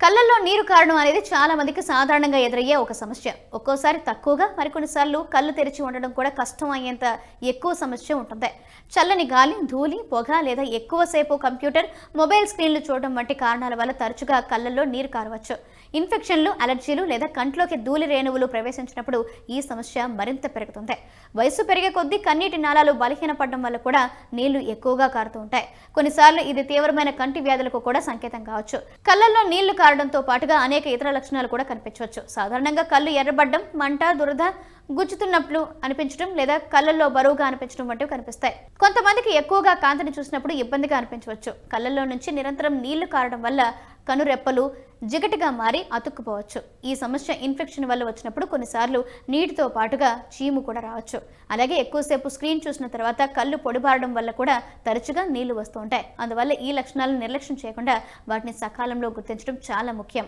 కళ్ళల్లో నీరు కారడం అనేది చాలా మందికి సాధారణంగా ఎదురయ్యే ఒక సమస్య. ఒక్కోసారి తక్కువగా, మరికొన్నిసార్లు కళ్ళు తెరిచి ఉండడం కూడా కష్టం అయ్యేంత ఎక్కువ సమస్య ఉంటుంది. చల్లని గాలి, ధూళి, పొగ లేదా ఎక్కువసేపు కంప్యూటర్, మొబైల్ స్క్రీన్లు చూడడం వంటి కారణాల వల్ల తరచుగా కళ్ళల్లో నీరు కారవచ్చు. ఇన్ఫెక్షన్లు, అలర్జీలు లేదా కంట్లోకి ధూళి రేణువులు ప్రవేశించినప్పుడు ఈ సమస్య మరింత పెరుగుతుంది. వయసు పెరిగే కొద్దీ కన్నీటి నాళాలు బలహీనపడడం వల్ల కూడా నీళ్లు ఎక్కువగా కారుతూ ఉంటాయి. కొన్నిసార్లు ఇది తీవ్రమైన కంటి వ్యాధులకు కూడా సంకేతం కావచ్చు. కళ్ళల్లో నీళ్లు కారడంతో పాటుగా అనేక ఇతర లక్షణాలు కూడా కనిపించవచ్చు. సాధారణంగా కళ్ళు ఎర్రబడ్డం, మంట, దురద, గుచ్చుతున్నట్లు అనిపించడం లేదా కళ్ళల్లో బరువుగా అనిపించడం వంటివి కనిపిస్తాయి. కొంతమందికి ఎక్కువగా కాంతిని చూసినప్పుడు ఇబ్బందిగా అనిపించవచ్చు. కళ్ళల్లో నుంచి నిరంతరం నీళ్లు కారడం వల్ల కనురెప్పలు జిగటిగా మారి అతుక్కుపోవచ్చు. ఈ సమస్య ఇన్ఫెక్షన్ వల్ల వచ్చినప్పుడు కొన్నిసార్లు నీటితో పాటుగా చీము కూడా రావచ్చు. అలాగే ఎక్కువసేపు స్క్రీన్ చూసిన తర్వాత కళ్ళు పొడిబారడం వల్ల కూడా తరచుగా నీళ్లు వస్తూ ఉంటాయి. అందువల్ల ఈ లక్షణాలను నిర్లక్ష్యం చేయకుండా వాటిని సకాలంలో గుర్తించడం చాలా ముఖ్యం.